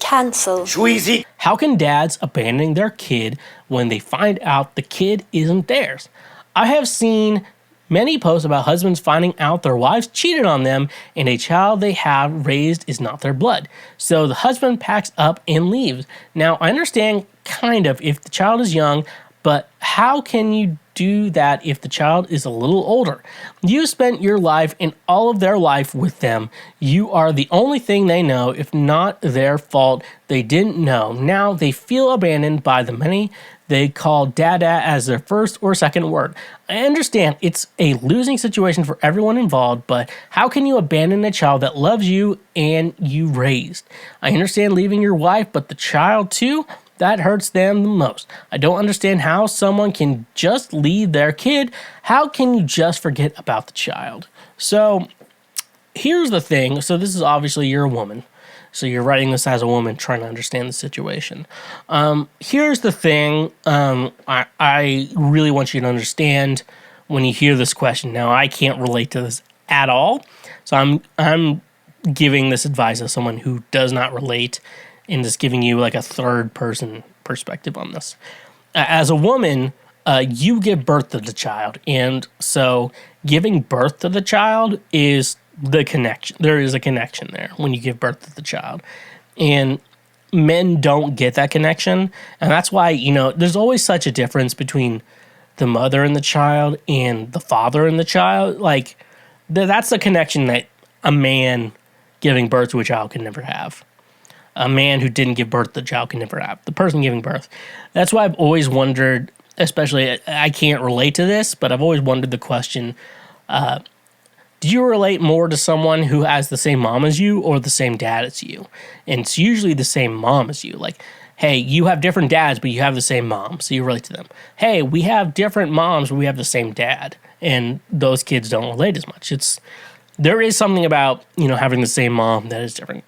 Cancel. Schweezy. How can dads abandon their kid when they find out the kid isn't theirs? I have seen many posts about husbands finding out their wives cheated on them and a child they have raised is not their blood. So the husband packs up and leaves. Now, I understand kind of if the child is young, but how can you do that if the child is a little older? You spent your life and all of their life with them. You are the only thing they know. If not their fault, they didn't know. Now they feel abandoned by the many they call dada as their first or second word. I understand it's a losing situation for everyone involved, but how can you abandon a child that loves you and you raised? I understand leaving your wife, but the child too? That hurts them the most. I don't understand how someone can just leave their kid. How can you just forget about the child? So here's the thing. So this is obviously you're a woman. So you're writing this as a woman trying to understand the situation. Here's the thing. I really want you to understand when you hear this question. Now, I can't relate to this at all. So I'm giving this advice as someone who does not relate and just giving you like a third person perspective on this. As a woman, you give birth to the child. And so giving birth to the child is the connection. There is a connection there when you give birth to the child. And men don't get that connection. And that's why, there's always such a difference between the mother and the child and the father and the child. Like, that's the connection that a man giving birth to a child can never have. A man who didn't give birth to the child can never have. The person giving birth. That's why I've always wondered, especially, I can't relate to this, but I've always wondered the question, do you relate more to someone who has the same mom as you or the same dad as you? And it's usually the same mom as you. Like, hey, you have different dads, but you have the same mom, so you relate to them. Hey, we have different moms, but we have the same dad, and those kids don't relate as much. There is something about, having the same mom that is different.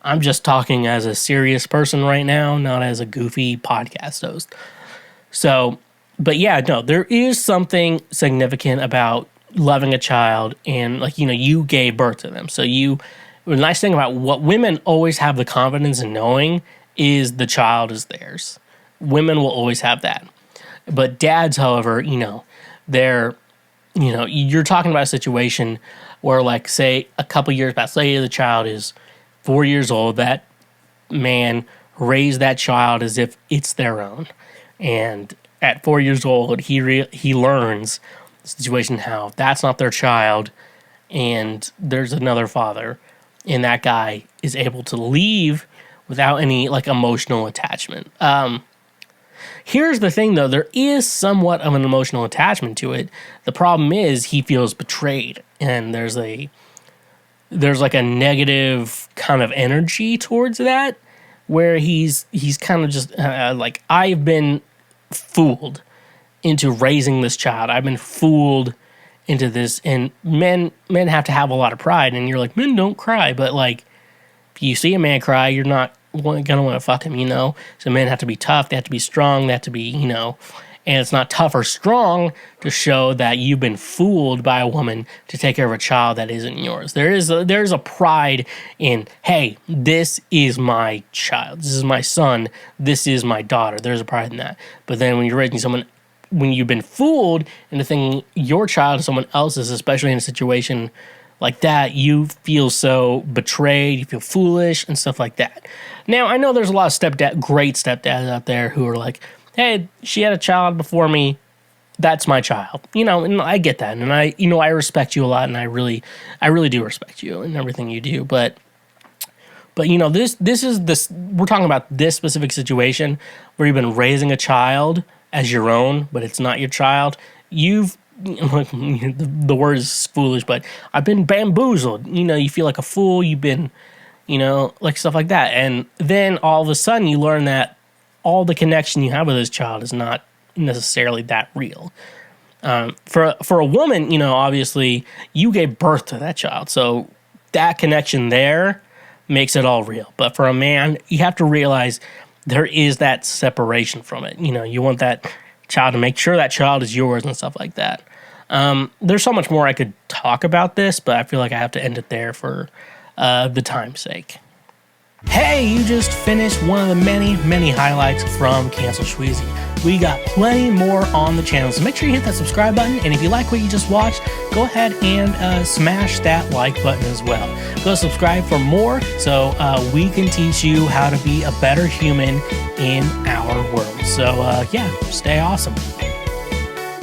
I'm just talking as a serious person right now, not as a goofy podcast host. So, but yeah, no, there is something significant about loving a child and you gave birth to them. So the nice thing about what women always have the confidence in knowing is the child is theirs. Women will always have that. But dads, however, you're talking about a situation where say a couple years back, say the child is 4 years old, that man raised that child as if it's their own. And at 4 years old, he learns situation how that's not their child and there's another father, and that guy is able to leave without any emotional attachment. Here's the thing though, there is somewhat of an emotional attachment to it. The problem is he feels betrayed, and there's a negative kind of energy towards that where he's kind of just I've been fooled into raising this child. I've been fooled into this, and men have to have a lot of pride, and you're like, men don't cry, but if you see a man cry, you're not gonna want to fuck him, So men have to be tough, they have to be strong, they have to be, and it's not tough or strong to show that you've been fooled by a woman to take care of a child that isn't yours. There's a pride in, hey, this is my child, this is my son, this is my daughter. There's a pride in that. But then when you're raising someone, when you've been fooled into thinking your child is someone else's, especially in a situation like that, you feel so betrayed, you feel foolish, and stuff like that. Now, I know there's a lot of great stepdads out there who are like, hey, she had a child before me, that's my child. And I get that, and I respect you a lot, and I really do respect you and everything you do, but this is this, we're talking about this specific situation where you've been raising a child as your own, but it's not your child. The word is foolish, but I've been bamboozled. You feel like a fool. You've been, stuff like that. And then all of a sudden you learn that all the connection you have with this child is not necessarily that real. For a woman, obviously you gave birth to that child. So that connection there makes it all real. But for a man, you have to realize there is that separation from it. You want that child to make sure that child is yours and stuff like that. There's so much more I could talk about this, but I feel like I have to end it there for the time's sake. hey, you just finished one of the many highlights from Cancel Schweezy. We got plenty more on the channel, so make sure you hit that subscribe button, and if you like what you just watched, go ahead and smash that like button as well. Go subscribe for more so we can teach you how to be a better human in our world. So yeah, stay awesome.